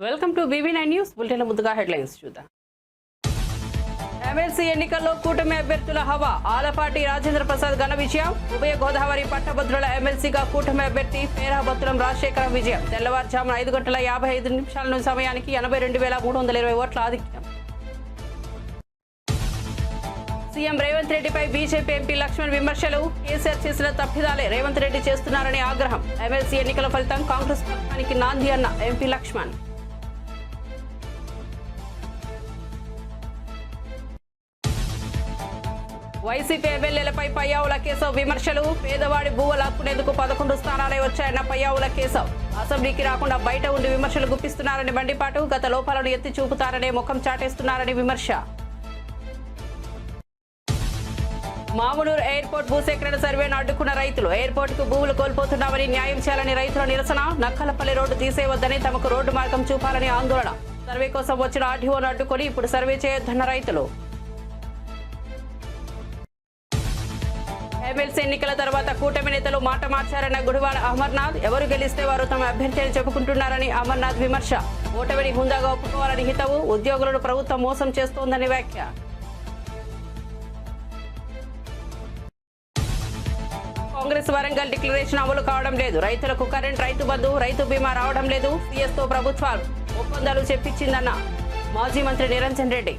Welcome to BB9 news bulletin ముందుగా headlines చూద్దాం. MLC ఎన్నికల్లో కూటమి అభ్యర్థుల హవా. ఆలపాటి రాజేంద్ర ప్రసాద్ ఘన విజయం. ఉభయ గోదావరి పట్టభద్రుల ఎమ్మెల్సీగా కూటమి అభ్యర్థి పేరాబత్తులం రాజశేఖరం విజయం. తెల్లవారుజామున 5:55 సమయానికి 82,320 ఓట్ల ఆధిక్యం. సీఎం రేవంత్ రెడ్డిపై బీజేపీ ఎంపీ లక్ష్మణ్ విమర్శలు. కేసీఆర్ చేసిన తప్పిదాలే రేవంత్ రెడ్డి చేస్తున్నారని ఆగ్రహం. ఎమ్మెల్సీ ఎన్నికల ఫలితం కాంగ్రెస్ పక్షానికి నాంది అన్న ఎంపీ లక్ష్మణ్. వైసీపీ ఎమ్మెల్యేలపై పయ్యావుల కేశవ్ విమర్శలు. పేదవాడి భూవ లాక్కునేందుకు 11 స్థానాలే వచ్చాయన్న పయ్యావుల కేశవ్. అసెంబ్లీకి రాకుండా బయట ఉండి విమర్శలు గుప్పిస్తున్నారని మండిపాటు. గత లోపాలను ఎత్తి చూపుతారనే ముఖం చాటేస్తున్నారని విమర్శ. మామునూరు ఎయిర్పోర్ట్ భూసేకరణ సర్వేను అడ్డుకున్న రైతులు. ఎయిర్పోర్ట్ కు భూములు కోల్పోతున్నామని న్యాయం చేయాలని రైతుల నిరసన. నక్కలపల్లి రోడ్డు తీసేవద్దని, తమకు రోడ్డు మార్గం చూపాలని ఆందోళన. సర్వే కోసం వచ్చిన ఆర్డీఓను అడ్డుకొని ఇప్పుడు సర్వే చేయొద్దన్న రైతులు. ఎమ్మెల్సీ ఎన్నికల తర్వాత కూటమి నేతలు మాట మార్చారన్న గుడివాడ అమర్నాథ్. ఎవరు గెలిస్తే వారు తమ అభ్యర్థి అని చెప్పుకుంటున్నారని అమర్నాథ్ విమర్శ. ఓటమిని హుందాగా ఒప్పుకోవాలని హితవు. ఉద్యోగులను ప్రభుత్వం మోసం చేస్తోందని వ్యాఖ్య. కాంగ్రెస్ వరంగల్ డిక్లరేషన్ అమలు కావడం లేదు. రైతులకు కరెంట్, రైతు బంధు, రైతు బీమా రావడం లేదు. సీఎస్ తో ప్రభుత్వం ఒప్పందాలు చెప్పించిందన్న మాజీ మంత్రి నిరంజన్ రెడ్డి.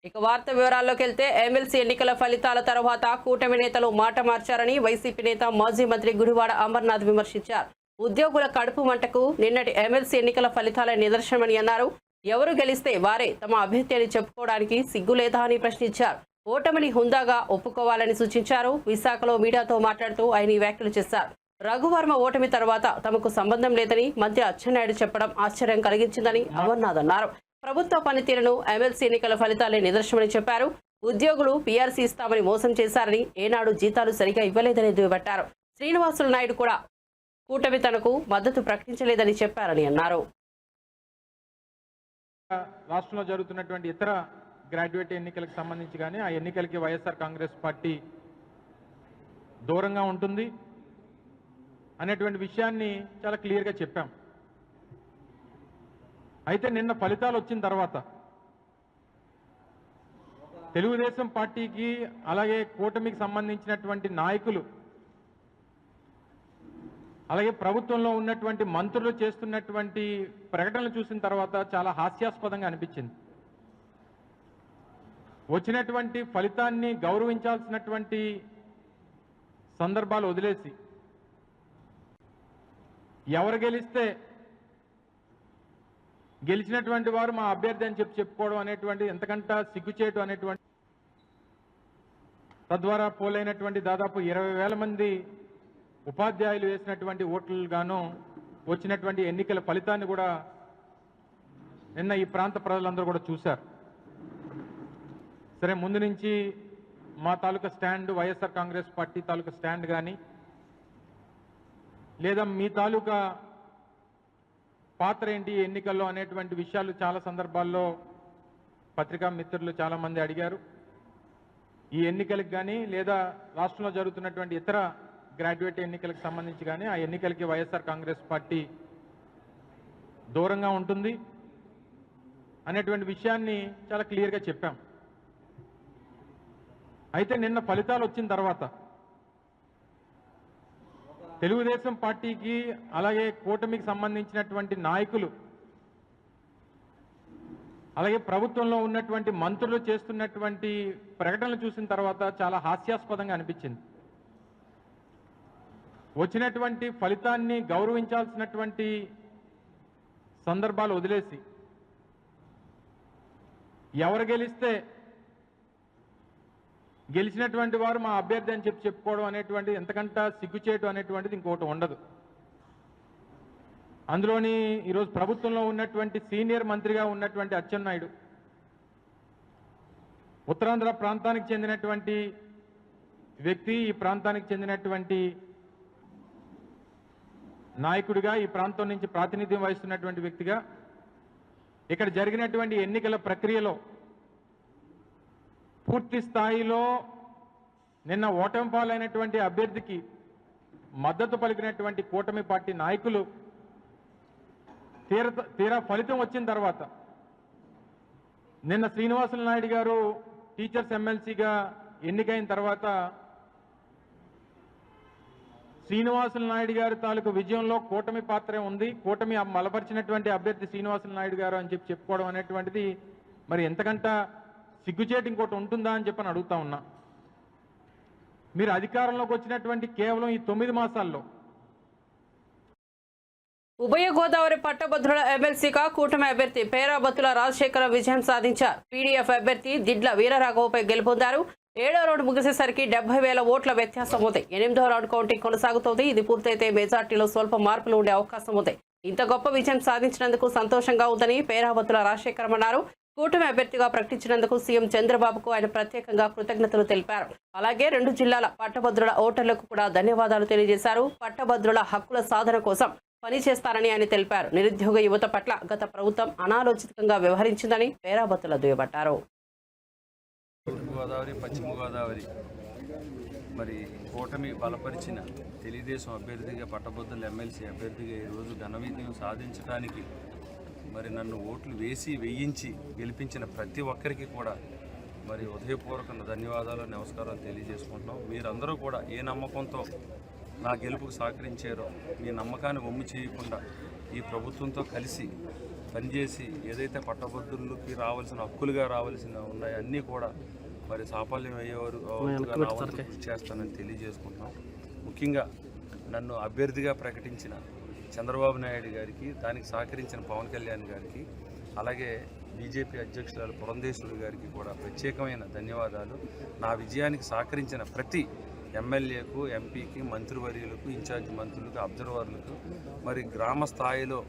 ఇక వార్త వివరాల్లోకి వెళ్తే, ఎమ్మెల్సీ ఎన్నికల ఫలితాల తర్వాత కూటమి నేతలు మాట మార్చారని వైసీపీ నేత మాజీ మంత్రి గుడివాడ అమర్నాథ్ విమర్శించారు. ఉద్యోగుల కడుపు మంటకు నిన్నటి ఎమ్మెల్సీ ఎన్నికల ఫలితాల నిదర్శనమని అన్నారు. ఎవరు గెలిస్తే వారే తమ అభ్యర్థి అని చెప్పుకోవడానికి సిగ్గులేదా అని ప్రశ్నించారు. ఓటమిని హుందాగా ఒప్పుకోవాలని సూచించారు. విశాఖలో మీడియాతో మాట్లాడుతూ ఆయన ఈ వ్యాఖ్యలు చేశారు. రఘువర్మ ఓటమి తర్వాత తమకు సంబంధం లేదని మంత్రి అచ్చెన్నాయుడు చెప్పడం ఆశ్చర్యం కలిగించిందని అమర్నాథ్ అన్నారు. ప్రభుత్వ పనితీరును ఎమ్మెల్సీ ఎన్నికల ఫలితాలే నిదర్శనమని చెప్పారు. ఉద్యోగులు పీఆర్సీ ఇస్తామని మోసం చేశారని, ఏనాడు జీతాలు సరిగా ఇవ్వలేదని దుయ్యబట్టారు. శ్రీనివాసులు నాయుడు కూడా కూటమి తనకు మద్దతు ప్రకటించలేదని చెప్పారని అన్నారు. రాష్ట్రంలో జరుగుతున్నటువంటి ఇతర గ్రాడ్యుయేట్ ఎన్నికలకు సంబంధించి కానీ ఆ ఎన్నికలకి వైఎస్ఆర్ కాంగ్రెస్ పార్టీ దూరంగా ఉంటుంది అనేటువంటి విషయాన్ని చాలా క్లియర్గా చెప్పాం. అయితే నిన్న ఫలితాలు వచ్చిన తర్వాత తెలుగుదేశం పార్టీకి అలాగే కూటమికి సంబంధించినటువంటి నాయకులు అలాగే ప్రభుత్వంలో ఉన్నటువంటి మంత్రులు చేస్తున్నటువంటి ప్రకటనలు చూసిన తర్వాత చాలా హాస్యాస్పదంగా అనిపించింది. వచ్చినటువంటి ఫలితాన్ని గౌరవించాల్సినటువంటి సందర్భాలు వదిలేసి ఎవరు గెలిస్తే గెలిచినటువంటి వారు మా అభ్యర్థి అని చెప్పుకోవడం అనేటువంటి ఎంతకంటే సిగ్గుచేటు అనేటువంటి, తద్వారా పోలైనటువంటి దాదాపు 20,000 మంది ఉపాధ్యాయులు వేసినటువంటి ఓట్లుగాను వచ్చినటువంటి ఎన్నికల ఫలితాన్ని కూడా నిన్న ఈ ప్రాంత ప్రజలందరూ కూడా చూశారు. సరే, ముందు నుంచి మా తాలూకా స్టాండ్, వైఎస్ఆర్ కాంగ్రెస్ పార్టీ తాలూకా స్టాండ్ కానీ లేదా మీ తాలూకా పాత్ర ఏంటి ఎన్నికల్లో అనేటువంటి విషయాలు చాలా సందర్భాల్లో పత్రికా మిత్రులు చాలామంది అడిగారు. ఈ ఎన్నికలకు కానీ లేదా రాష్ట్రంలో జరుగుతున్నటువంటి ఇతర గ్రాడ్యుయేట్ ఎన్నికలకు సంబంధించి కానీ ఆ ఎన్నికలకి వైఎస్ఆర్ కాంగ్రెస్ పార్టీ దూరంగా ఉంటుంది అనేటువంటి విషయాన్ని చాలా క్లియర్గా చెప్పాం. అయితే నిన్న ఫలితాలు వచ్చిన తర్వాత తెలుగుదేశం పార్టీకి అలాగే కూటమికి సంబంధించినటువంటి నాయకులు అలాగే ప్రభుత్వంలో ఉన్నటువంటి మంత్రులు చేస్తున్నటువంటి ప్రకటనలు చూసిన తర్వాత చాలా హాస్యాస్పదంగా అనిపించింది. వచ్చినటువంటి ఫలితాన్ని గౌరవించాల్సినటువంటి సందర్భాలు వదిలేసి ఎవరు గెలిస్తే గెలిచినటువంటి వారు మా అభ్యర్థి అని చెప్పుకోవడం అనేటువంటిది ఎంతకంటే సిగ్గుచేటు అనేటువంటిది ఇంకోటి ఉండదు. అందులోని ఈరోజు ప్రభుత్వంలో ఉన్నటువంటి సీనియర్ మంత్రిగా ఉన్నటువంటి అచ్చెన్నాయుడు, ఉత్తరాంధ్ర ప్రాంతానికి చెందినటువంటి వ్యక్తి, ఈ ప్రాంతానికి చెందినటువంటి నాయకుడిగా, ఈ ప్రాంతం నుంచి ప్రాతినిధ్యం వహిస్తున్నటువంటి వ్యక్తిగా ఇక్కడ జరిగినటువంటి ఎన్నికల ప్రక్రియలో పూర్తి స్థాయిలో నిన్న ఓటమి పాలైనటువంటి అభ్యర్థికి మద్దతు పలికినటువంటి కూటమి పార్టీ నాయకులు తీరా ఫలితం వచ్చిన తర్వాత నిన్న శ్రీనివాసులు నాయుడు గారు టీచర్స్ ఎమ్మెల్సీగా ఎన్నికైన తర్వాత శ్రీనివాసులు నాయుడు గారి తాలూకు విజయంలో కూటమి పాత్రే ఉంది, కూటమి బలపరిచినటువంటి అభ్యర్థి శ్రీనివాసులు నాయుడు గారు అని చెప్పుకోవడం అనేటువంటిది మరి ఎంతకంట సిగ్గుచేటు ఇంకోటి ఉంటుందా అని చెప్పని అడుగుతా ఉన్నా. మీరు అధికారంలోకి వచ్చినటువంటి కేవలం ఈ 9 మాసాల్లో ఉభయ గోదావరి పట్టభద్రుల ఎమ్మెల్సీగా కూటమి అభ్యర్థి పేరాబత్తుల రాజశేఖర విజయం సాధించారు. పీడీఎఫ్ అభ్యర్థి దిడ్ల వీరరాఘవపై గెలుపొందారు. 7వ రౌండ్ ముగిసేసరికి 70,000 ఓట్ల వ్యత్యాసం ఉంది. 8వ రౌండ్ కౌంటింగ్ కొనసాగుతోంది. ఇది పూర్తయితే మెజార్టీలో స్వల్ప మార్పులు ఉండే అవకాశం ఉంది. ఇంత గొప్ప విజయం సాధించినందుకు సంతోషంగా ఉందని పేరాబత్తుల రాజశేఖరం అన్నారు. కూటమి అభ్యర్థిగా ప్రకటించినందుకు సీఎం చంద్రబాబుకు ఆయన ప్రత్యేకంగా కృతజ్ఞతలు తెలిపారు. అలాగే 2 జిల్లాల పట్టభద్రుల ఓటర్లకు కూడా ధన్యవాదాలు తెలియజేశారు. పట్టభద్రుల హక్కుల సాధన కోసం పనిచేస్తారని ఆయన తెలిపారు. నిరుద్యోగ యువత పట్ల గత ప్రభుత్వం అనాలోచితంగా వ్యవహరించిందని పేరాబత్తుల దుయ్యబట్టారు. గోదావరి పశ్చిమ గోదావరి మరి కూటమి బలపరిచిన తెలుగుదేశం అభ్యర్థిగా పట్టభద్రుల ఎమ్మెల్సీ అభ్యర్థిగా ఈరోజు ఘన విజయం సాధించడానికి మరి నన్ను ఓట్లు వేయించి గెలిపించిన ప్రతి ఒక్కరికి కూడా మరి హృదయపూర్వక ధన్యవాదాలు నమస్కారాలు తెలియజేసుకుంటున్నాం. మీరందరూ కూడా ఏ నమ్మకంతో నా గెలుపుకు సహకరించారో మీ నమ్మకాన్ని వమ్ము చేయకుండా ఈ ప్రభుత్వంతో కలిసి పనిచేసి ఏదైతే పట్టభద్రులకి రావాల్సిన హక్కులుగా రావాల్సిన ఉన్నాయో అన్నీ కూడా మరి సాఫల్యం అయ్యేవారు కృషి చేస్తానని తెలియజేసుకుంటున్నాం. ముఖ్యంగా నన్ను అభ్యర్థిగా ప్రకటించిన చంద్రబాబు నాయుడు గారికి, దానికి సహకరించిన పవన్ కళ్యాణ్ గారికి, అలాగే బీజేపీ అధ్యక్షురాలు పురంధేశ్వరి గారికి కూడా ప్రత్యేకమైన ధన్యవాదాలు. నా విజయానికి సహకరించిన ప్రతి ఎమ్మెల్యేకు, ఎంపీకి, మంత్రివర్యులకు, ఇన్ఛార్జి మంత్రులకు, అబ్జర్వర్లకు, మరి గ్రామ స్థాయిలో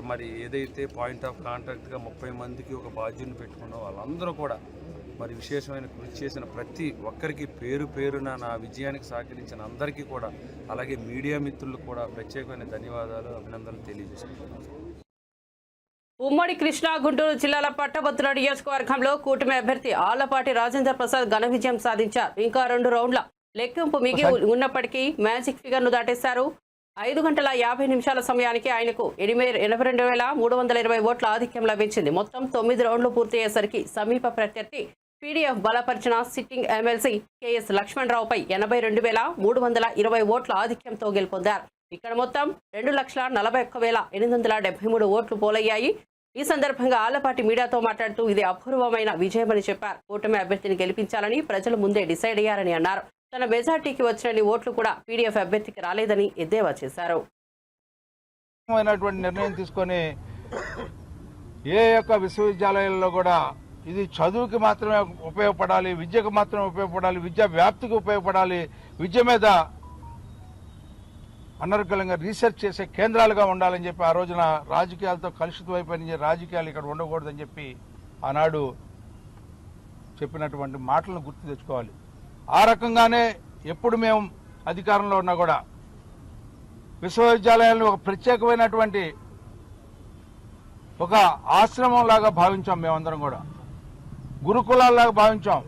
మరి ఏదైతే పాయింట్ ఆఫ్ కాంటాక్ట్గా 30 మందికి ఒక బాధ్యుని పెట్టుకున్న వాళ్ళందరూ కూడా మరి విశేషమైన కృషి చేసిన ప్రతి ఒక్కరికి పేరు పేరున నా విజయానికి సహకరించిన అందరికీ కూడా, అలాగే మీడియా మిత్రులకు కూడా ప్రత్యేకమైన ధన్యవాదాలు, అభినందనలు తెలియజేస్తున్నాను. ఉమ్మడి కృష్ణా, గుంటూరు జిల్లాల పట్టభద్రుల నియోజకవర్గంలో కూటమి అభ్యర్థి ఆళ్లపాటి రాజేంద్ర ప్రసాద్ ఘన విజయం సాధించారు. ఇంకా 2 రౌండ్ల లెక్కింపు మిగిలి ఉన్నప్పటికీ మ్యాజిక్ ఫిగర్ను దాటేశారు. 5 గంటల 50 నిమిషాల సమయానికి ఆయనకు 82,320 ఓట్ల ఆధిక్యం లభించింది. మొత్తం 9 రౌండ్లు పూర్తయ్యేసరికి సమీప ప్రత్యర్థి పీడీఎఫ్ బలపరిచిన సిట్టింగ్ ఎమ్మెల్సీ కేఎస్ లక్ష్మణరావుపై 82,320 ఓట్ల ఆధిక్యంతో గెలుపొందారు. ఇక్కడ మొత్తం 2,41,873 ఓట్లు పోలయ్యాయి. ఈ సందర్భంగా ఆళ్లపాటి మీడియాతో మాట్లాడుతూ ఇది అపూర్వమైన విజయమని చెప్పారు. కూటమి అభ్యర్థిని గెలిపించాలని ప్రజలు ముందే డిసైడ్ అయ్యారని అన్నారు. తన మెజార్టీకి వచ్చినన్ని ఓట్లు కూడా పీడీఎఫ్ అభ్యర్థికి రాలేదని ఎద్దేవా చేశారు. నిర్ణయం తీసుకొని ఏ యొక్క విశ్వవిద్యాలయాల్లో కూడా ఇది చదువుకి మాత్రమే ఉపయోగపడాలి, విద్యకు మాత్రమే ఉపయోగపడాలి, విద్యా వ్యాప్తికి ఉపయోగపడాలి, విద్య మీద అనర్గళంగా రీసెర్చ్ చేసే కేంద్రాలుగా ఉండాలని చెప్పి ఆ రోజున రాజకీయాలతో కలుషితమైపోయిన రాజకీయాలు ఇక్కడ ఉండకూడదని చెప్పి ఆనాడు చెప్పినటువంటి మాటలను గుర్తు తెచ్చుకోవాలి. ఆ రకంగానే ఎప్పుడు మేము అధికారంలో ఉన్నా కూడా విశ్వవిద్యాలయాలను ఒక ప్రత్యేకమైనటువంటి ఒక ఆశ్రమం లాగా భావించాం. మేమందరం కూడా గురుకులాల్లాగా భావించాం,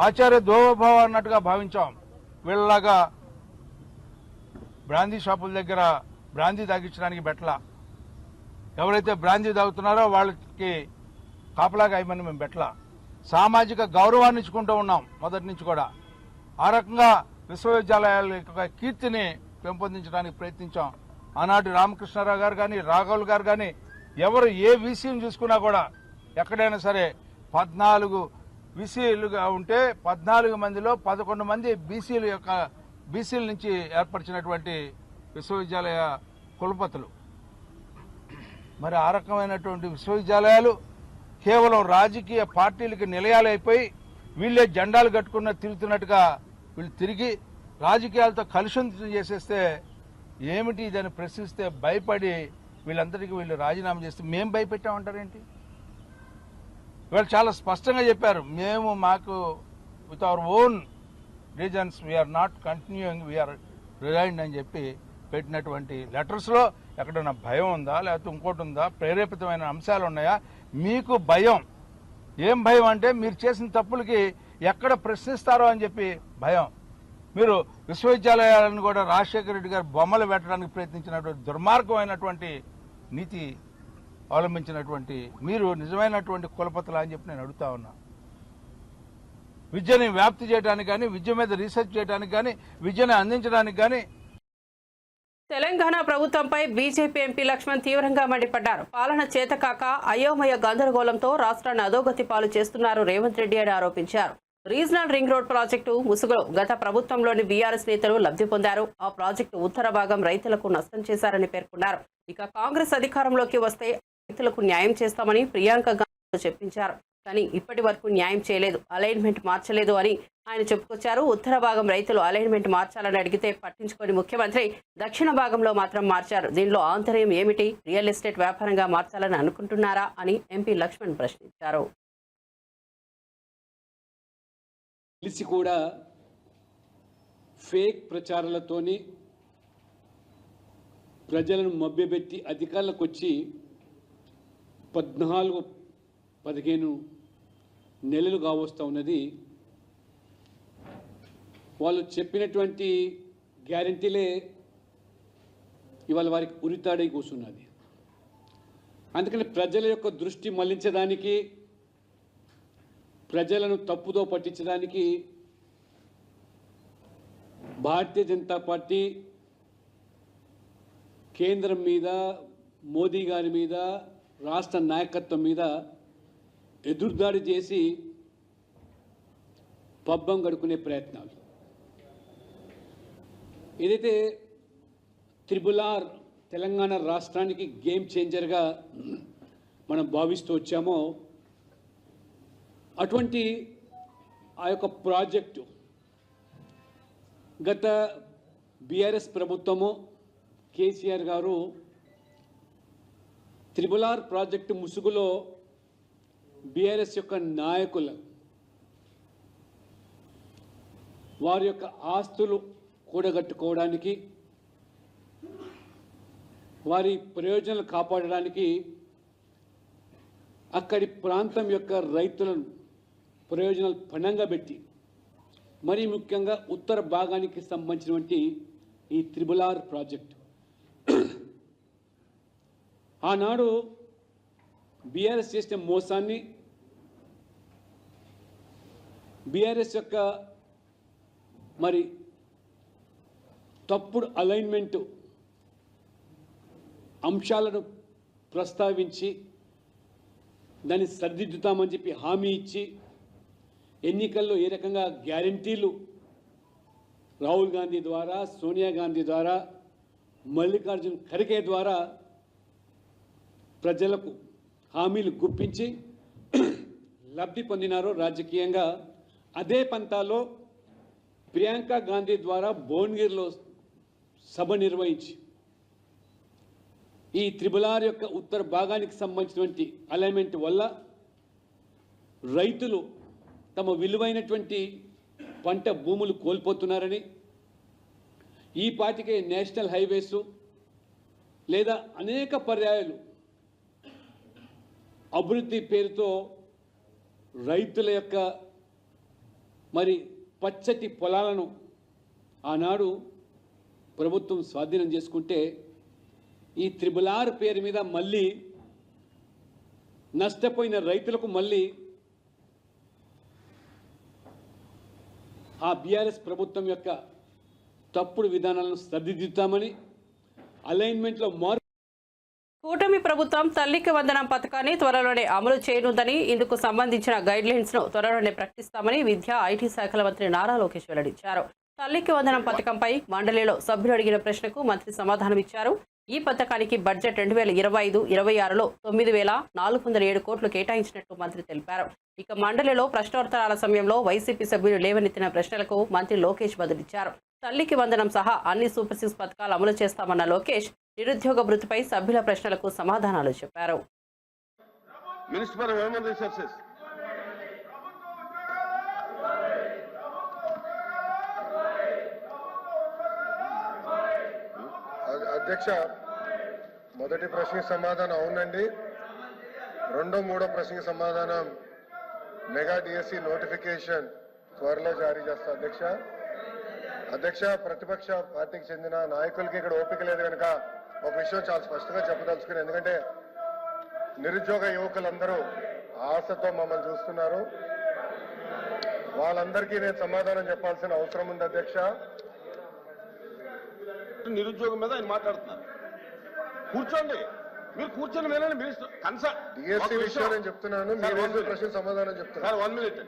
ఆచార్య దోభావ అన్నట్టుగా భావించాం. వీళ్ళలాగా బ్రాందీ షాపుల దగ్గర బ్రాందీ తాగించడానికి బెట్ల, ఎవరైతే బ్రాందీ తాగుతున్నారో వాళ్ళకి కాపలాగా అయ్యమని మేము బెట్ల, సామాజిక గౌరవాన్ని ఇచ్చుకుంటూ ఉన్నాం మొదటి నుంచి కూడా. ఆ రకంగా విశ్వవిద్యాలయాల యొక్క కీర్తిని పెంపొందించడానికి ప్రయత్నించాం. ఆనాటి రామకృష్ణారావు గారు కానీ, రాఘవులు గారు కానీ, ఎవరు ఏ వీసీని చూసుకున్నా కూడా ఎక్కడైనా సరే 14 వీసీలుగా ఉంటే 14 మందిలో 11 మంది బీసీల నుంచి ఏర్పరిచినటువంటి విశ్వవిద్యాలయ కులపతులు. మరి ఆ రకమైనటువంటి విశ్వవిద్యాలయాలు కేవలం రాజకీయ పార్టీలకి నిలయాలైపోయి వీళ్ళే జెండాలు కట్టుకున్న తిరుగుతున్నట్టుగా వీళ్ళు తిరిగి రాజకీయాలతో కలుషితం చేసేస్తే ఏమిటి ఇదని ప్రశ్నిస్తే భయపడి వీళ్ళందరికీ వీళ్ళు రాజీనామా చేస్తే మేము భయపెట్టామంటారేంటి? వీళ్ళు చాలా స్పష్టంగా చెప్పారు, మాకు with our own reasons we're not continuing, we're resigned అని చెప్పి పెట్టినటువంటి లెటర్స్లో ఎక్కడైనా భయం ఉందా, లేకపోతే ఇంకోటి ఉందా, ప్రేరేపితమైన అంశాలు ఉన్నాయా? మీకు భయం, ఏం భయం అంటే మీరు చేసిన తప్పులకి ఎక్కడ ప్రశ్నిస్తారో అని చెప్పి భయం. మీరు విశ్వవిద్యాలయాలను కూడా రాజశేఖర రెడ్డి గారు బొమ్మలు పెట్టడానికి ప్రయత్నించినటువంటి దుర్మార్గమైనటువంటి నీతి అవలంబించినటువంటి మీరు నిజమైనటువంటి కులపతులా అని చెప్పి నేను అడుగుతా ఉన్నా. విద్యని వ్యాప్తి చేయడానికి కానీ, విద్య మీద రీసెర్చ్ చేయడానికి కానీ, విద్యను అందించడానికి కానీ. తెలంగాణ ప్రభుత్వంపై బీజేపీ ఎంపీ లక్ష్మణ్ తీవ్రంగా మండిపడ్డారు. పాలన చేతకాక అయోమయ గందరగోళంతో రాష్ట్రాన్ని అధోగతి పాలు చేస్తున్నారు రేవంత్ రెడ్డి అని ఆరోపించారు. రీజనల్ రింగ్ రోడ్ ప్రాజెక్టు ముసుగులో గత ప్రభుత్వంలోని బీఆర్ఎస్ నేతలు లబ్ధి పొందారు. ఆ ప్రాజెక్టు ఉత్తర భాగం రైతులకు నష్టం చేశారని పేర్కొన్నారు. ఇక కాంగ్రెస్ అధికారంలోకి వస్తే రైతులకు న్యాయం చేస్తామని ప్రియాంక గాంధీ చెప్పించారు. కానీ ఇప్పటి వరకు న్యాయం చేయలేదు, అలైన్మెంట్ మార్చలేదు అని ఆయన చెప్పుకొచ్చారు. ఉత్తర భాగం రైతులు అలైన్మెంట్ మార్చాలని అడిగితే పట్టించుకొని ముఖ్యమంత్రి దక్షిణ భాగంలో మాత్రం మార్చారు. దీనిలో ఆంతర్యం ఏమిటి? రియల్ ఎస్టేట్ వ్యాపారంగా మార్చాలని అనుకుంటున్నారా అని ఎంపీ లక్ష్మణ్ ప్రశ్నించారు. తెలిసి కూడా ఫేక్ ప్రచారాలతోని ప్రజలను మభ్యపెట్టి అధికారులకు వచ్చి 14-15 నెలలు కావస్తూ ఉన్నది. వాళ్ళు చెప్పినటువంటి గ్యారంటీలే ఇవాళ వారికి ఉరితాడై కూర్చున్నది. అందుకని ప్రజల యొక్క దృష్టి మళ్లించడానికి, ప్రజలను తప్పుదో పట్టించడానికి భారతీయ జనతా పార్టీ కేంద్రం మీద, మోదీ గారి మీద, రాష్ట్ర నాయకత్వం మీద ఎదురుదాడి చేసి పబ్బం గడుకునే ప్రయత్నాలు. ఏదైతే త్రిపుల్-ఆర్ తెలంగాణ రాష్ట్రానికి గేమ్ చేంజర్గా మనం భావిస్తూ వచ్చామో, అటువంటి ఆ యొక్క ప్రాజెక్టు గత బీఆర్ఎస్ ప్రభుత్వము కేసీఆర్ గారు త్రిపుల్-ఆర్ ప్రాజెక్టు ముసుగులో బీఆర్ఎస్ యొక్క నాయకులు వారి యొక్క ఆస్తులు కూడగట్టుకోవడానికి, వారి ప్రయోజనాలు కాపాడడానికి అక్కడి ప్రాంతం యొక్క రైతులను ప్రయోజనాలు పణంగా పెట్టి, మరీ ముఖ్యంగా ఉత్తర భాగానికి సంబంధించినటువంటి ఈ త్రిపుల్-ఆర్ ప్రాజెక్టు ఆనాడు బీఆర్ఎస్ చేసిన మోసాన్ని, బీఆర్ఎస్ యొక్క మరి తప్పుడు అలైన్మెంట్ అంశాలను ప్రస్తావించి దాన్ని సరిదిద్దుతామని చెప్పి హామీ ఇచ్చి, ఎన్నికల్లో ఏ రకంగా గ్యారంటీలు రాహుల్ గాంధీ ద్వారా, సోనియా గాంధీ ద్వారా, మల్లికార్జున్ ఖర్గే ద్వారా ప్రజలకు హామీలు గుప్పించి లబ్ధి పొందినారో రాజకీయంగా, అదే పంతాలో ప్రియాంక గాంధీ ద్వారా భువనగిరిలో సభ నిర్వహించి ఈ త్రిపుల్-ఆర్ యొక్క ఉత్తర భాగానికి సంబంధించినటువంటి అలైన్మెంట్ వల్ల రైతులు తమ విలువైనటువంటి పంట భూములు కోల్పోతున్నారని, ఈ పాటికే నేషనల్ హైవేస్ లేదా అనేక పర్యాయాలు అభివృద్ధి పేరుతో రైతుల యొక్క మరి పచ్చటి పొలాలను ఆనాడు ప్రభుత్వం స్వాధీనం చేసుకుంటే, ఈ త్రిపుల్-ఆర్ పేరు మీద మళ్ళీ నష్టపోయిన రైతులకు మళ్ళీ ఆ బీఆర్ఎస్ ప్రభుత్వం యొక్క తప్పుడు విధానాలను సరిదిద్దుతామని, అలైన్మెంట్లో మార్పు. కూటమి ప్రభుత్వం తల్లికి వందనం పథకాన్ని త్వరలోనే అమలు చేయనుందని, ఇందుకు సంబంధించిన గైడ్లైన్స్ ను త్వరలోనే ప్రకటిస్తామని విద్యా, ఐటీ శాఖల మంత్రి నారా లోకేష్ వెల్లడించారు. తల్లికి వందనం పథకంపై మండలిలో సభ్యులు అడిగిన ప్రశ్నకు మంత్రి సమాధానమిచ్చారు. ఈ పథకానికి బడ్జెట్ 2025-26లో 9,407 కోట్లు కేటాయించినట్లు మంత్రి తెలిపారు. ఇక మండలిలో ప్రశ్నోత్తరాల సమయంలో వైసీపీ సభ్యులు లేవనెత్తిన ప్రశ్నలకు మంత్రి లోకేష్ బదులిచ్చారు. తల్లికి వందనం సహా అన్ని సూపర్ సిక్స్ పథకాలు అమలు చేస్తామన్న లోకేష్ నిరుద్యోగ భృతిపై సభ్యుల ప్రశ్నలకు సమాధానాలు చెప్పారు. అధ్యక్ష, మొదటి ప్రశ్నకి సమాధానం అవునండి. మూడో ప్రశ్నకి సమాధానం మెగా డిఎస్సి నోటిఫికేషన్ త్వరలో జారీ చేస్తా అధ్యక్ష. అధ్యక్ష, ప్రతిపక్ష పార్టీకి చెందిన నాయకులకి ఇక్కడ ఓపిక లేదు కనుక ఒక విషయం చాలా స్పష్టంగా చెప్పదలుచుకుని, ఎందుకంటే నిరుద్యోగ యువకులందరూ ఆశతో మమ్మల్ని చూస్తున్నారు. వాళ్ళందరికీ నేను సమాధానం చెప్పాల్సిన అవసరం ఉంది అధ్యక్ష. నిరుద్యోగం మీద ఆయన మాట్లాడుతున్నారు. కూర్చోండి, మీరు కూర్చొని వినండి. మినిస్టర్ కన్సల్ట్ డిఎస్సీ విషయం నేను చెప్తున్నాను, మీరు ప్రశ్న సమాధానం చెప్తున్నారు. 1 minute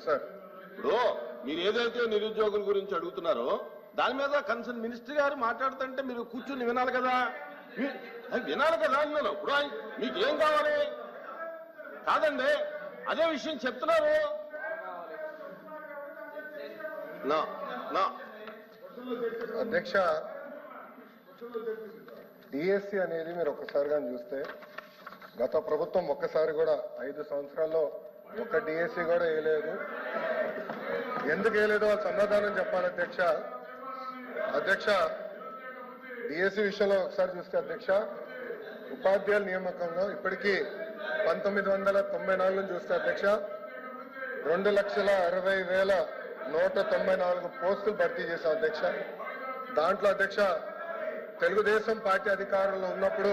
సార్. ఇప్పుడు మీరు ఏదైతే నిరుద్యోగుల గురించి అడుగుతున్నారో దాని మీద కన్సర్న్ మినిస్టర్ గారు మాట్లాడుతుంటే మీరు కూర్చొని వినాలి కదా. వినాలి కదా అన్నాను. ఇప్పుడు మీకు ఏం కావాలి? కాదండి, అదే విషయం చెప్తున్నారు. అధ్యక్ష, డిఎస్సి అనేది మీరు ఒక్కసారిగా చూస్తే గత ప్రభుత్వం ఒక్కసారి కూడా 5 సంవత్సరాల్లో ఒక్క డిఎస్సి కూడా వేయలేదు. ఎందుకు వేయలేదో వాళ్ళు సమాధానం చెప్పాలి అధ్యక్ష. అధ్యక్ష, డిఎస్సి విషయంలో ఒకసారి చూస్తే అధ్యక్ష, ఉపాధ్యాయుల నియామకంలో ఇప్పటికీ 1994 నుంచి చూస్తే అధ్యక్ష 2,60,194 పోస్టులు భర్తీ చేశాం అధ్యక్ష. దాంట్లో అధ్యక్ష తెలుగుదేశం పార్టీ అధికారంలో ఉన్నప్పుడు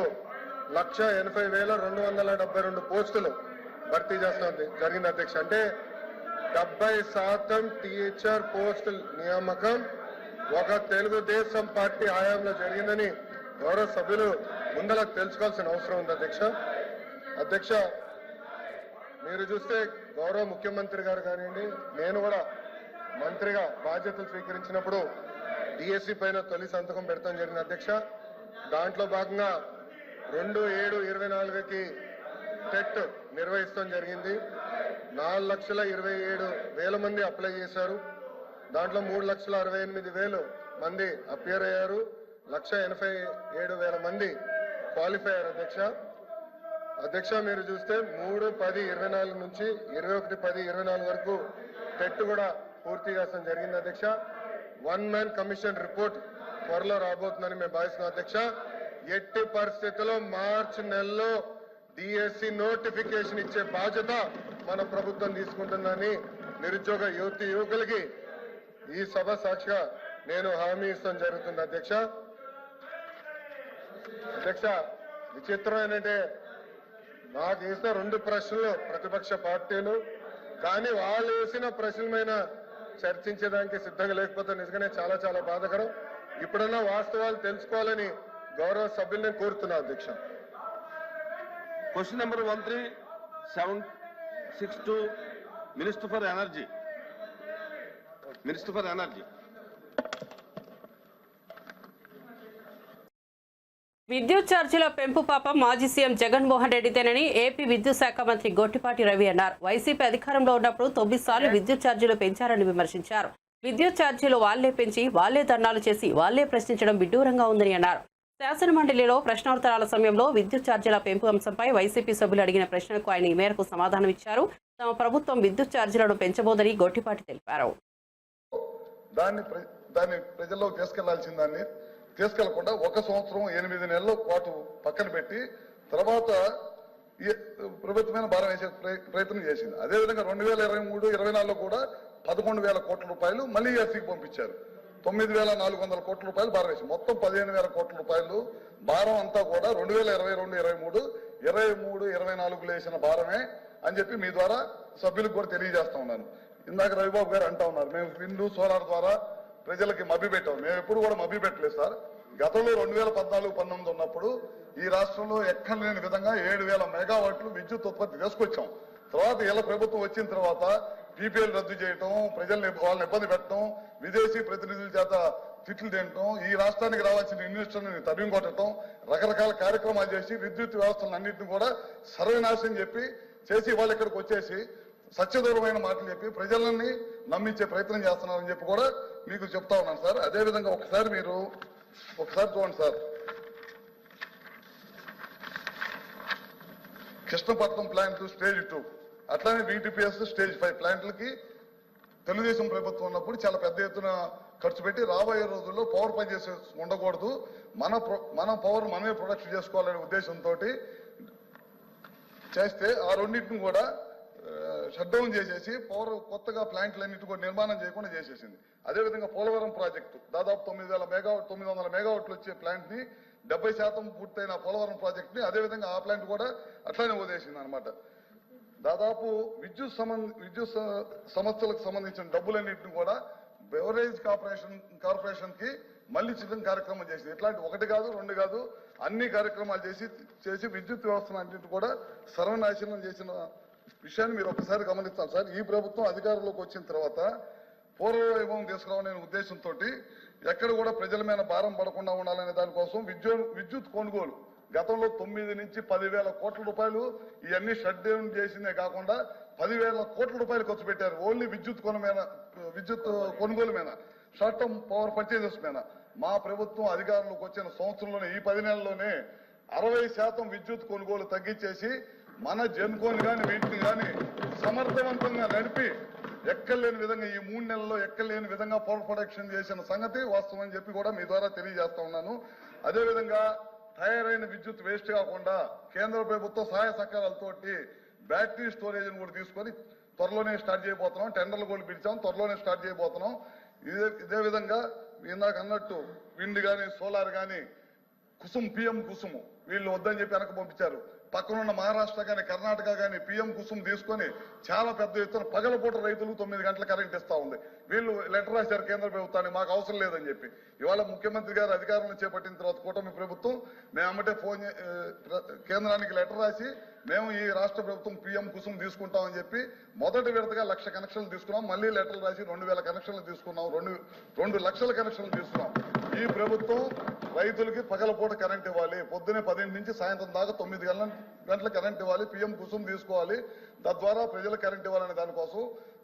1,80,272 పోస్టులు భర్తీ చేస్తాం జరిగింది అధ్యక్ష. అంటే 70% టీచర్ పోస్టుల నియామకం ఒక తెలుగుదేశం పార్టీ హయాంలో జరిగిందని గౌరవ సభ్యులు ముందర తెలుసుకోవాల్సిన అవసరం ఉంది అధ్యక్ష. అధ్యక్ష, మీరు చూస్తే గౌరవ ముఖ్యమంత్రి గారు కానివ్వండి, నేను కూడా మంత్రిగా బాధ్యతలు స్వీకరించినప్పుడు డిఎస్సి పైన తొలి సంతకం పెడతాం జరిగింది అధ్యక్ష. దాంట్లో భాగంగా 2/7/24కి టెట్ నిర్వహిస్తాం జరిగింది. 4,27,000 మంది అప్లై చేశారు. దాంట్లో 3,68,000 మంది అపియర్ అయ్యారు. 1,87,000 మంది క్వాలిఫై అయ్యారు అధ్యక్ష. అధ్యక్ష, మీరు చూస్తే 3/10/24 నుంచి 21/10/24 వరకు టెట్ కూడా పూర్తి చేస్తాం జరిగింది అధ్యక్ష. 1 man కమిషన్ రిపోర్ట్ త్వరలో రాబోతుందని మేము భావిస్తున్నాం అధ్యక్ష. ఎట్టి పరిస్థితుల్లో మార్చి నెలలో డిఎస్సి నోటిఫికేషన్ ఇచ్చే బాధ్యత మన ప్రభుత్వం తీసుకుంటుందని నిరుద్యోగ యువకులకి ఈ సభ సాక్షిగా నేను హామీ ఇస్తాం జరుగుతుంది అధ్యక్ష. అధ్యక్ష, విచిత్రం ఏంటంటే నాకు వేసిన 2 ప్రశ్నలు ప్రతిపక్ష పార్టీలు, కానీ వాళ్ళు వేసిన ప్రశ్నల మీద చర్చించడానికి సిద్ధంగా లేకపోతే నిజంగానే చాలా చాలా బాధాకరం. ఇప్పుడన్నా వాస్తవాలు తెలుసుకోవాలని గౌరవ సభ్యుల్ని కోరుతున్నా అధ్యక్ష. Question number 13762 minister for energy. విద్యుత్ ఛార్జీల పెంపు పాపం మాజీ సీఎం జగన్మోహన్ రెడ్డిదేనని ఏపీ విద్యుత్ శాఖ మంత్రి గొట్టిపాటి రవి అన్నారు. వైసీపీ అధికారంలో ఉన్నప్పుడు 9 సార్లు విద్యుత్ ఛార్జీలు పెంచారని విమర్శించారు. విద్యుత్ ఛార్జీలు వాళ్లే పెంచి వాళ్లే ధర్నాలు చేసి వాళ్లే ప్రశ్నించడం విడ్డూరంగా ఉందని అన్నారు. శాసనమండలిలో ప్రశ్నోత్తరాల సమయంలో విద్యుత్ ఛార్జీల పెంపు అంశంపై వైసీపీ సభ్యులు అడిగిన ప్రశ్నలకు ఆయన ఈ మేరకు సమాధానం ఇచ్చారు. తమ ప్రభుత్వం విద్యుత్ ఛార్జీలను పెంచబోదని గొట్టిపాటి తెలిపారు. దాన్ని ప్రజల్లోకి తీసుకెళ్లాల్సిన దాన్ని తీసుకెళ్లకుండా 1 సంవత్సరం 8 నెలల పాటు పక్కన పెట్టి తర్వాత ప్రభుత్వమైన భారం వేసే ప్రయత్నం చేసింది. అదేవిధంగా 2023-24లో కూడా 11,000 కోట్ల రూపాయలు మళ్ళీ ఎస్సీకి పంపించారు. 9,400 కోట్ల రూపాయలు భారం వేసి మొత్తం 15,000 కోట్ల రూపాయలు భారం అంతా కూడా 2022-23 వేసిన భారమే అని చెప్పి మీ ద్వారా సభ్యులకు కూడా తెలియజేస్తా ఉన్నాను. ఇందాక రవిబాబు గారు అంటా ఉన్నారు మేము విండ్ సోలార్ ద్వారా ప్రజలకి మభ్య పెట్టాం. మేము ఎప్పుడు కూడా మభ్య పెట్టలేదు సార్. గతంలో 2014-19 ఉన్నప్పుడు ఈ రాష్ట్రంలో ఎక్కడ లేని విధంగా 7,000 మెగావాట్లు విద్యుత్ ఉత్పత్తి తీసుకొచ్చాం. తర్వాత ఇలా ప్రభుత్వం వచ్చిన తర్వాత పీపీఎల్ రద్దు చేయటం, వాళ్ళని ఇబ్బంది పెట్టడం, విదేశీ ప్రతినిధుల చేత తిట్లు తినటం, ఈ రాష్ట్రానికి రావాల్సిన ఇన్వెస్టర్ని తరిమి కొట్టడం, రకరకాల కార్యక్రమాలు చేసి విద్యుత్ వ్యవస్థలన్నింటినీ కూడా సర్వనాశనం చేసి వాళ్ళు ఇక్కడికి వచ్చేసి సత్యదూరమైన మాటలు చెప్పి ప్రజలని నమ్మించే ప్రయత్నం చేస్తున్నారని చెప్పి కూడా మీకు చెప్తా ఉన్నాను సార్. అదేవిధంగా ఒకసారి చూడండి సార్, కృష్ణపట్నం ప్లాంట్ స్టేజ్ 2 అట్లానే వీటీపీఎస్ స్టేజ్ 5 ప్లాంట్లకి తెలుగుదేశం ప్రభుత్వం ఉన్నప్పుడు చాలా పెద్ద ఎత్తున ఖర్చు పెట్టి రాబోయే రోజుల్లో పవర్ పనిచేసే ఉండకూడదు, మన పవర్ మనమే ప్రొడక్షన్ చేసుకోవాలనే ఉద్దేశంతో చేస్తే ఆ రెండింటిని కూడా షట్ డౌన్ చేసేసి కొత్తగా ప్లాంట్లన్నిటి కూడా నిర్మాణం చేయకుండా చేసేసింది. అదేవిధంగా పోలవరం ప్రాజెక్టు దాదాపు 900 మెగావాట్లు వచ్చే ప్లాంట్ ని 70% పూర్తయిన పోలవరం ప్రాజెక్ట్ ని అదేవిధంగా ఆ ప్లాంట్ కూడా అట్లానే వదిలేసింది అనమాట. దాదాపు విద్యుత్ సంస్థలకు సంబంధించిన డబ్బులన్నింటిని కూడా బెవరేజ్ కార్పొరేషన్ కి మళ్ళీ చిన్న కార్యక్రమం చేసింది. ఇట్లాంటి 1 కాదు 2 కాదు అన్ని కార్యక్రమాలు చేసి విద్యుత్ వ్యవస్థను అన్నింటి కూడా సర్వనాశనం చేసిన విషయాన్ని మీరు ఒకసారి గమనిస్తాం సార్. ఈ ప్రభుత్వం అధికారంలోకి వచ్చిన తర్వాత పూర్వవైభవం తీసుకురావాలనే ఉద్దేశంతో ఎక్కడ కూడా ప్రజల మీద భారం పడకుండా ఉండాలనే దానికోసం విద్యుత్ కొనుగోలు గతంలో 9 నుంచి 10,000 కోట్ల రూపాయలు ఇవన్నీ షట్ డౌన్ చేసిందే కాకుండా 10,000 కోట్ల రూపాయలు ఖర్చు పెట్టారు ఓన్లీ విద్యుత్ కొనుగోలు మీద, షార్ట్ టర్మ్ పవర్ పర్చేజెస్ మీద. మా ప్రభుత్వం అధికారంలోకి వచ్చిన సంవత్సరంలోనే ఈ 10 నెలల్లోనే 60% విద్యుత్ కొనుగోలు తగ్గించేసి మన జెన్కోని కానీ వీటిని కానీ సమర్థవంతంగా నడిపి ఎక్కలేని విధంగా ఈ 3 నెలల్లో ఎక్కలేని విధంగా పవర్ ప్రొడక్షన్ చేసిన సంగతి వాస్తవం అని చెప్పి కూడా మీ ద్వారా తెలియజేస్తా ఉన్నాను. అదేవిధంగా తయారైన విద్యుత్ వేస్ట్ కాకుండా కేంద్ర ప్రభుత్వ సహాయ సహకారాలతోటి బ్యాటరీ స్టోరేజ్ కూడా తీసుకొని త్వరలోనే స్టార్ట్ చేయబోతున్నాం. టెండర్లు కూడా పిలిచాం, త్వరలోనే స్టార్ట్ చేయబోతున్నాం. ఇదే విధంగా ఇందాక అన్నట్టు విండ్ కానీ సోలార్ కానీ PM కుసుమ్ వీళ్ళు వద్దని చెప్పి వెనక పంపించారు. పక్కనున్న మహారాష్ట్ర కానీ కర్ణాటక కానీ PM కుసుమ్ తీసుకొని చాలా పెద్ద ఎత్తున పగలపూట రైతులకు 9 గంటల కరెంట్ ఇస్తా ఉంది. వీళ్ళు లెటర్ రాశారు కేంద్ర ప్రభుత్వాన్ని మాకు అవసరం లేదని చెప్పి. ఇవాళ ముఖ్యమంత్రి గారు అధికారంలో చేపట్టిన తర్వాత కూటమి ప్రభుత్వం మేము అమ్మటే కేంద్రానికి లెటర్ రాసి మేము ఈ రాష్ట్ర ప్రభుత్వం PM కుసుమ్ తీసుకుంటామని చెప్పి మొదటి విడతగా 1,00,000 కనెక్షన్లు తీసుకున్నాం. మళ్ళీ లెటర్లు రాసి 2,000 కనెక్షన్లు తీసుకున్నాం. 2 లక్షల కనెక్షన్లు తీసుకున్నాం. ఈ ప్రభుత్వం రైతులకి పగలపూట కరెంట్ ఇవ్వాలి, పొద్దునే 10 నుంచి సాయంత్రం దాకా 9 గంటల కరెంట్ ఇవ్వాలి, PM కుసుమ్ తీసుకోవాలి, తద్వారా ప్రజలకు కరెంట్ ఇవ్వాలనే దానికోసం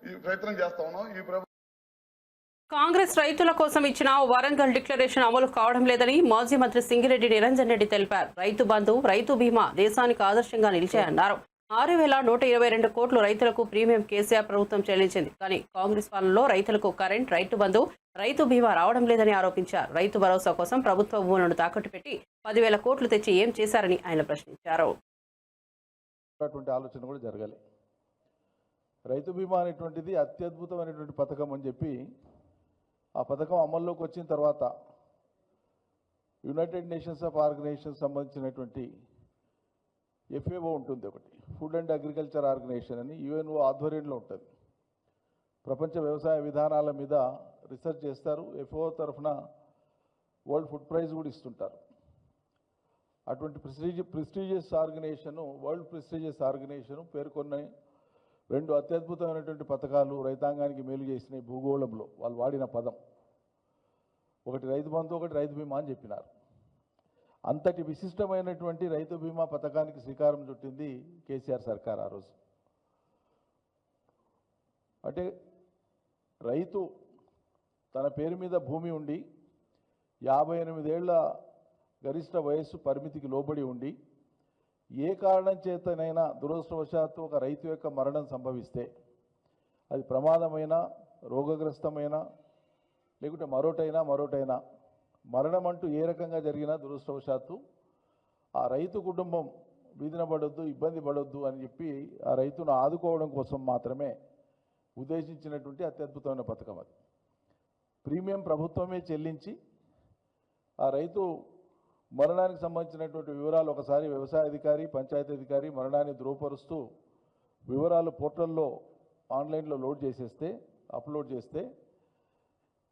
ఈ ప్రయత్నం చేస్తా ఉన్నాం. ఈ కాంగ్రెస్ రైతుల కోసం ఇచ్చిన వరంగల్ డిక్లరేషన్ అమలు కావడం లేదని మాజీ మంత్రి సింగిరెడ్డి నిరంజన్ రెడ్డి తెలిపారు. రైతు బంధు, రైతు బీమా దేశానికి ఆదర్శంగా నిలిచాయన్నారు. 6,122 కోట్లు రైతులకు ప్రీమియం కేసీఆర్ ప్రభుత్వం చెల్లించింది. కానీ కాంగ్రెస్ పాలనలో రైతులకు కరెంట్, రైతు బంధు, రైతు బీమా రావడం లేదని ఆరోపించారు. రైతు భరోసా కోసం ప్రభుత్వ భూములను తాకట్టు పెట్టి 10,000 కోట్లు తెచ్చి ఏం చేశారని ఆయన ప్రశ్నించారు. ఆలోచన కూడా జరగాలి. రైతు బీమా అనేటువంటిది అత్యద్భుతమైనటువంటి పథకం అని చెప్పి ఆ పథకం అమల్లోకి వచ్చిన తర్వాత యునైటెడ్ నేషన్స్ ఆఫ్ ఆర్గనైజేషన్ సంబంధించినటువంటి FAO ఉంటుంది, ఒకటి ఫుడ్ అండ్ అగ్రికల్చర్ ఆర్గనైజేషన్ అని UNO ఆధ్వర్యంలో ఉంటుంది. ప్రపంచ వ్యవసాయ విధానాల మీద రీసెర్చ్ చేస్తారు. FAO తరఫున వరల్డ్ ఫుడ్ ప్రైజ్ కూడా ఇస్తుంటారు. అటువంటి prestigious organization, world prestigious organization పేర్కొన్న 2 అత్యద్భుతమైనటువంటి పథకాలు రైతాంగానికి మేలు చేసినాయి. భూగోళంలో వాళ్ళు వాడిన పదం ఒకటి రైతు బంధు, ఒకటి రైతు బీమా అని చెప్పినారు. అంతటి విశిష్టమైనటువంటి రైతు బీమా పథకానికి శ్రీకారం చుట్టింది కేసీఆర్ సర్కార్ ఆ రోజు. అంటే రైతు తన పేరు మీద భూమి ఉండి 58 ఏళ్ల గరిష్ట వయస్సు పరిమితికి లోబడి ఉండి ఏ కారణం చేతనైనా దురదృష్టవశాత్తు ఒక రైతు యొక్క మరణం సంభవిస్తే, అది ప్రమాదమైన, రోగగ్రస్తమైన, లేకుంటే మరోటైనా మరణం అంటూ ఏ రకంగా జరిగినా దురదృష్టవశాత్తు ఆ రైతు కుటుంబం వీధిన పడొద్దు, ఇబ్బంది పడొద్దు అని చెప్పి ఆ రైతును ఆదుకోవడం కోసం మాత్రమే ఉద్దేశించినటువంటి అత్యద్భుతమైన పథకం అది. ప్రీమియం ప్రభుత్వమే చెల్లించి ఆ రైతు మరణానికి సంబంధించినటువంటి వివరాలు ఒకసారి వ్యవసాయ అధికారి, పంచాయతీ అధికారి మరణాన్ని ధృవపరుస్తూ వివరాలు పోర్టల్లో ఆన్లైన్లో అప్లోడ్ చేస్తే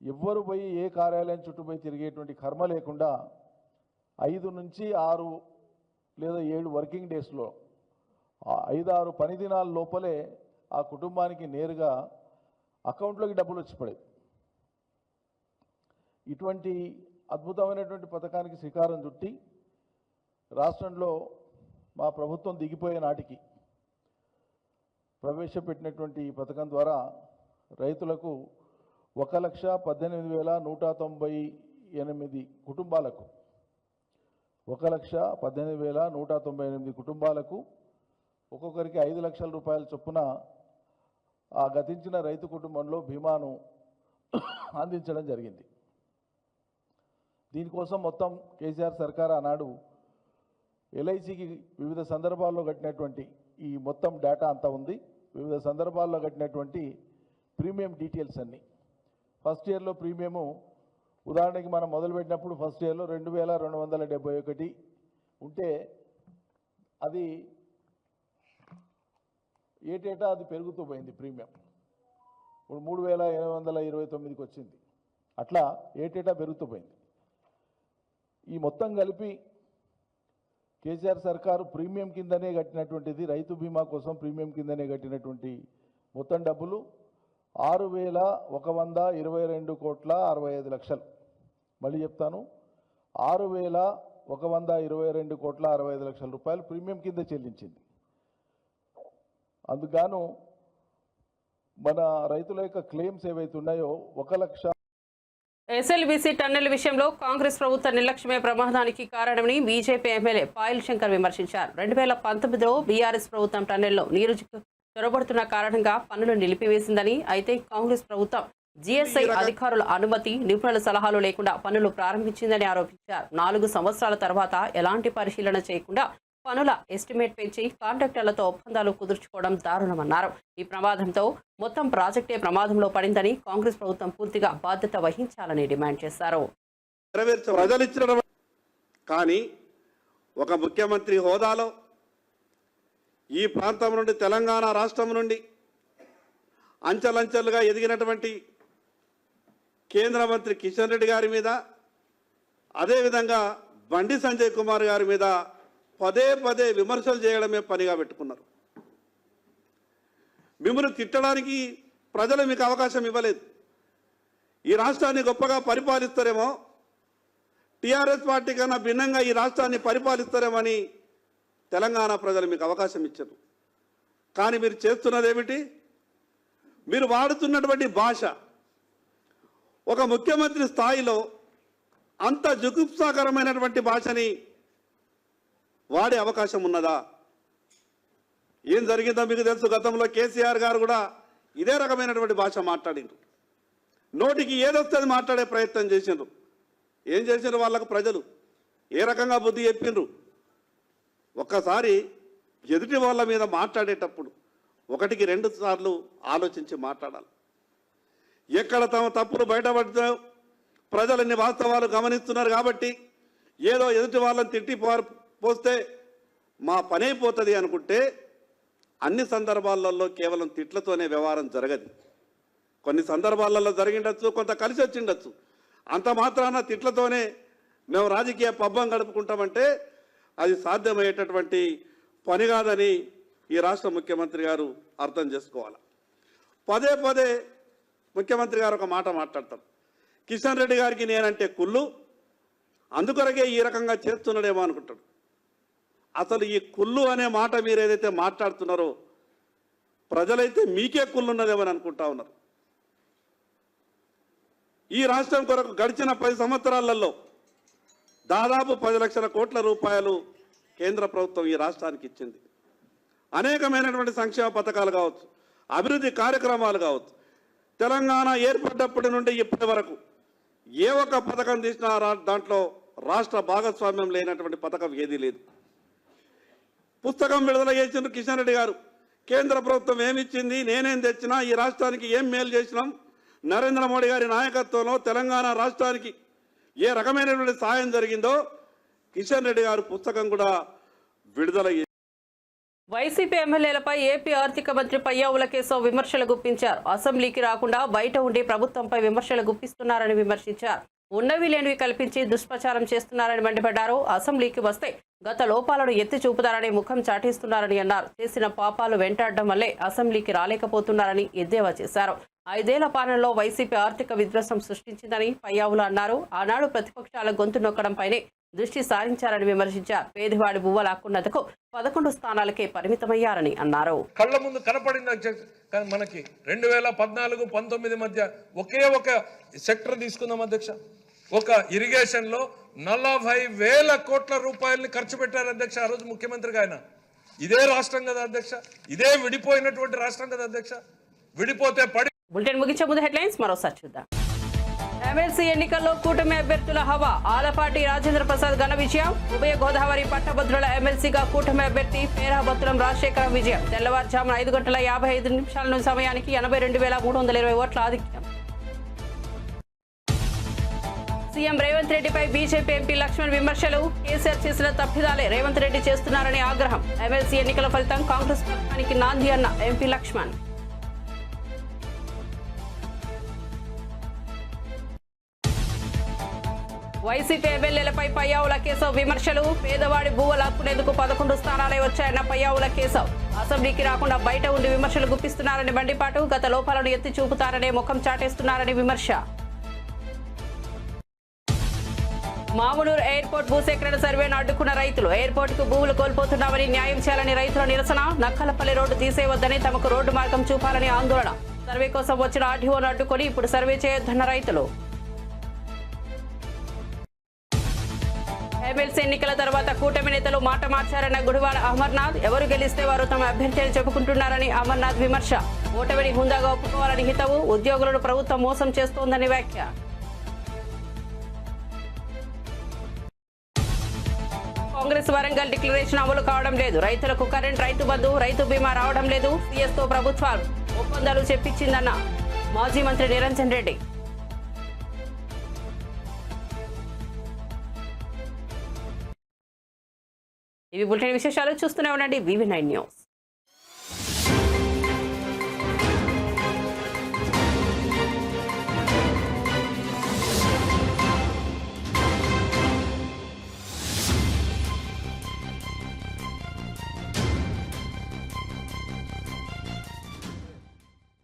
ఎవ్వరు పోయి ఏ కార్యాలయం చుట్టూ పోయి తిరిగేటువంటి కర్మ లేకుండా 5 నుంచి 6 లేదా 7 వర్కింగ్ డేస్లో 5-6 పని దినాల లోపలే ఆ కుటుంబానికి నేరుగా అకౌంట్లోకి డబ్బులు వచ్చి పడేది. ఇటువంటి అద్భుతమైనటువంటి పథకానికి శ్రీకారం చుట్టి రాష్ట్రంలో మా ప్రభుత్వం దిగిపోయే నాటికి ప్రవేశపెట్టినటువంటి ఈ పథకం ద్వారా రైతులకు 1,18,198 కుటుంబాలకు 1,18,198 కుటుంబాలకు ఒక్కొక్కరికి 5 లక్షల రూపాయల చొప్పున ఆ గతించిన రైతు కుటుంబంలో బీమాను అందించడం జరిగింది. దీనికోసం మొత్తం కేసీఆర్ సర్కార్ ఆనాడు LICకి వివిధ సందర్భాల్లో కట్టినటువంటి ఈ మొత్తం డేటా అంతా ఉంది. వివిధ సందర్భాల్లో కట్టినటువంటి ప్రీమియం డీటెయిల్స్ అన్నీ. ఫస్ట్ ఇయర్లో ప్రీమియము ఉదాహరణకి మనం మొదలుపెట్టినప్పుడు ఫస్ట్ ఇయర్లో 2271 ఉంటే అది ఏటేటా అది పెరుగుతూ పోయింది ప్రీమియం. ఇప్పుడు 3829కి వచ్చింది. అట్లా ఏటేటా పెరుగుతూ పోయింది. ఈ మొత్తం కలిపి కేసీఆర్ సర్కారు ప్రీమియం కిందనే కట్టినటువంటిది, రైతు బీమా కోసం ప్రీమియం కిందనే కట్టినటువంటి మొత్తం డబ్బులు 6122,65,00,000. మళ్ళీ చెప్తాను, 6122,65,00,000 రూపాయలు ప్రీమియం కింద చెల్లించింది. అందుకు మన రైతుల యొక్క క్లెయిమ్స్ ఏవైతే ఉన్నాయో 1,00,000. ఎస్ఎల్బీసీ టన్నెల్ విషయంలో కాంగ్రెస్ ప్రభుత్వ నిర్లక్ష్యమే ప్రమాదానికి కారణమని బీజేపీ ఎమ్మెల్యే పాయల్ శంకర్ విమర్శించారు. 2019లో బీఆర్ఎస్ ప్రభుత్వం టన్నెల్లో నీరు చొరబడుతున్న కారణంగా పనులు నిలిపివేసిందని, అయితే కాంగ్రెస్ ప్రభుత్వం జీఎస్ఐ అధికారుల అనుమతి, నిపుణుల సలహాలు లేకుండా పనులు ప్రారంభించిందని ఆరోపించారు. 4 సంవత్సరాల తర్వాత ఎలాంటి పరిశీలన చేయకుండా పనుల ఎస్టిమేట్ పెంచి కాంట్రాక్టర్లతో ఒప్పందాలు కుదుర్చుకోవడం దారుణమన్నారు. ఈ ప్రమాదంతో మొత్తం ప్రాజెక్టే ప్రమాదంలో పడిందని, కాంగ్రెస్ ప్రభుత్వం పూర్తిగా బాధ్యత వహించాలని డిమాండ్ చేశారు. ప్రజలు ఇచ్చిన కానీ ఒక ముఖ్యమంత్రి హోదాలో ఈ ప్రాంతం నుండి, తెలంగాణ రాష్ట్రం నుండి అంచెలంచెలుగా ఎదిగినటువంటి కేంద్ర మంత్రి కిషన్ రెడ్డి గారి మీద, అదేవిధంగా బండి సంజయ్ కుమార్ గారి మీద పదే పదే విమర్శలు చేయడమే పనిగా పెట్టుకున్నారు. మిమ్మల్ని తిట్టడానికి ప్రజలు మీకు అవకాశం ఇవ్వలేదు. ఈ రాష్ట్రాన్ని గొప్పగా పరిపాలిస్తారేమో, టీఆర్ఎస్ పార్టీ కన్నా భిన్నంగా ఈ రాష్ట్రాన్ని పరిపాలిస్తారేమని తెలంగాణ ప్రజలు మీకు అవకాశం ఇచ్చారు. కానీ మీరు చేస్తున్నది ఏమిటి? మీరు వాడుతున్నటువంటి భాష ఒక ముఖ్యమంత్రి స్థాయిలో అంత జుగుప్సాకరమైనటువంటి భాషని వాడే అవకాశం ఉన్నదా? ఏం జరిగిందో మీకు తెలుసు. గతంలో కేసీఆర్ గారు కూడా ఇదే రకమైనటువంటి భాష మాట్లాడిండ్రు. నోటికి ఏదొస్తే అది మాట్లాడే ప్రయత్నం చేసిండ్రు. ఏం చేసిండ్రు? వాళ్ళకు ప్రజలు ఏ రకంగా బుద్ధి చెప్పిండ్రు? ఒక్కసారి ఎదుటి వాళ్ళ మీద మాట్లాడేటప్పుడు 1కి 2 సార్లు ఆలోచించి మాట్లాడాలి. ఎక్కడ తమ తప్పులు బయటపడతాయో ప్రజలన్నీ వాస్తవాలు గమనిస్తున్నారు కాబట్టి ఏదో ఎదుటి వాళ్ళని తిట్టి పోస్తే మా పని అయిపోతుంది అనుకుంటే అన్ని సందర్భాలలో కేవలం తిట్లతోనే వ్యవహారం జరగదు. కొన్ని సందర్భాలలో జరిగిండొచ్చు, కొంత కలిసి వచ్చిండొచ్చు. అంత మాత్రాన తిట్లతోనే మేము రాజకీయ పబ్బం గడుపుకుంటామంటే అది సాధ్యమయ్యేటటువంటి పని కాదని ఈ రాష్ట్ర ముఖ్యమంత్రి గారు అర్థం చేసుకోవాలి. పదే పదే ముఖ్యమంత్రి గారు ఒక మాట మాట్లాడతారు. కిషన్ రెడ్డి గారికి నేనంటే కుళ్ళు, అందుకొరకే ఈ రకంగా చేస్తున్నాడేమో అనుకుంటాడు. అసలు ఈ కుళ్ళు అనే మాట మీరు ఏదైతే మాట్లాడుతున్నారో ప్రజలైతే మీకే కుళ్ళు ఉన్నదేమని అనుకుంటా ఉన్నారు. ఈ రాష్ట్రం కొరకు గడిచిన 10 సంవత్సరాలలో దాదాపు 10 లక్షల కోట్ల రూపాయలు కేంద్ర ప్రభుత్వం ఈ రాష్ట్రానికి ఇచ్చింది. అనేకమైనటువంటి సంక్షేమ పథకాలు కావచ్చు, అభివృద్ధి కార్యక్రమాలు కావచ్చు. తెలంగాణ ఏర్పడ్డప్పటి నుండి ఇప్పటి వరకు ఏ ఒక్క పథకం తీసినా దాంట్లో రాష్ట్ర భాగస్వామ్యం లేనటువంటి పథకం ఏదీ లేదు. పుస్తకం విడుదల చేసిన కిషన్ రెడ్డి గారు కేంద్ర ప్రభుత్వం ఏమిచ్చింది, నేనేం తెచ్చినా, ఈ రాష్ట్రానికి ఏం మేలు చేసినాం, నరేంద్ర మోడీ గారి నాయకత్వంలో తెలంగాణ రాష్ట్రానికి ఏ రకమైనటువంటి సాయం జరిగిందో కిషన్ రెడ్డి గారు పుస్తకం కూడా విడుదల. వైసీపీ ఎమ్మెల్యేలపై ఏపీ ఆర్థిక మంత్రి పయ్యావుల కేశవ్ విమర్శలు గుప్పించారు. అసెంబ్లీకి రాకుండా బయట ఉండి ప్రభుత్వంపై విమర్శలు గుప్పిస్తున్నారని విమర్శించారు. ఉన్నవి లేనివి కల్పించి దుష్ప్రచారం చేస్తున్నారని మండిపడ్డారు. అసెంబ్లీకి వస్తే గత లోపాలను ఎత్తి చూపుతారని ముఖం చాటిస్తున్నారని అన్నారు. చేసిన పాపాలు వెంటాడడం వల్లే అసెంబ్లీకి రాలేకపోతున్నారని ఎద్దేవా చేశారు. 5 ఏళ్ల పాలనలో వైసీపీ ఆర్థిక విధ్వంసం సృష్టించిందని పయ్యావులు అన్నారు. ఆనాడు ప్రతిపక్షాల గొంతు నొక్కడంపైనే దృష్టి సారించారని విమర్శించారు. పేదవాడి బువ్వ లాక్కున్నందుకు 11 స్థానాలకే పరిమితమయ్యారని అన్నారు. కళ్ళ ముందు కనపడింది మనకి 2014-19 మధ్య ఒకే ఒక సెక్టర్ తీసుకుందాం అధ్యక్ష. ఒక ఇరిగేషన్ లో 40,000 కోట్ల రూపాయలని ఖర్చు పెట్టారు అధ్యక్ష ఆ రోజు ముఖ్యమంత్రిగా ఆయన. ఇదే రాష్ట్రం కదా అధ్యక్ష, ఇదే విడిపోయినటువంటి రాష్ట్రం కదా అధ్యక్ష. విడిపోతే బులెటిన్ ముగించే ముందు హెడ్లైన్స్ మరోసారి చూద్దాం. ఎమ్మెల్సీ ఎన్నికల్లో కూటమి అభ్యర్థుల హవా. ఆలపాటి రాజేంద్ర ప్రసాద్ ఘన విజయం. ఉభయ గోదావరి పట్టభద్రుల ఎమ్మెల్సీగా కూటమి అభ్యర్థి పేరాబత్తులం రాజశేఖరం విజయం. తెల్లవారుజామున 5:55 సమయానికి 82,320 ఓట్ల ఆధిక్యం. సీఎం రేవంత్ రెడ్డిపై బీజేపీ ఎంపీ లక్ష్మణ్ విమర్శలు. కేసీఆర్ చేసిన తప్పిదాలే రేవంత్ రెడ్డి చేస్తున్నారని ఆగ్రహం. ఎమ్మెల్సీ ఎన్నికల ఫలితం కాంగ్రెస్ పక్షానికి నాంది అన్న ఎంపీ లక్ష్మణ్. వైసీపీ ఎమ్మెల్యేలపై పయ్యావుల కేశవ్ విమర్శలు. పేదవాడి భూవ లాక్కునేందుకు 11 స్థానాలే వచ్చాయన్న పయ్యావుల కేశవ్. అసెంబ్లీకి రాకుండా బయట ఉండి విమర్శలు గుప్పిస్తున్నారని మండిపాటు. గత లోపాలను ఎత్తి చూపుతారనే ముఖం చాటేస్తున్నారని విమర్శ. మామునూరు ఎయిర్పోర్ట్ భూసేకరణ సర్వేను అడ్డుకున్న రైతులు. ఎయిర్పోర్ట్ కు భూములు కోల్పోతున్నామని న్యాయం చేయాలని రైతుల నిరసన. నక్కలపల్లి రోడ్డు తీసేయవద్దని తమకు రోడ్డు మార్గం చూపాలని ఆందోళన. సర్వే కోసం వచ్చిన ఆర్డీఓను అడ్డుకొని ఇప్పుడు సర్వే చేయొద్దన్న రైతులు. ఎమ్మెల్సీ ఎన్నికల తర్వాత కూటమి నేతలు మాట మార్చారన్న గుడివాడ అమర్నాథ్. ఎవరు గెలిస్తే వారు తమ అభ్యర్థి అని చెప్పుకుంటున్నారని అమర్నాథ్ విమర్శ. ఓటమిని హుందాగా ఒప్పుకోవాలని హితవు. ఉద్యోగులను ప్రభుత్వం మోసం చేస్తోందని వ్యాఖ్య. కాంగ్రెస్ వరంగల్ డిక్లరేషన్ అమలు కావడం లేదు. రైతులకు కరెంట్, రైతు బంధు, రైతు బీమా రావడం లేదు. సీఎస్తో ప్రభుత్వం ఒప్పందాలు చెప్పించిందన్న మాజీ మంత్రి నిరంజన్ రెడ్డి. ఇవి బులెటిన్ విశేషాలు. చూస్తూనే ఉండండి VV9 న్యూస్.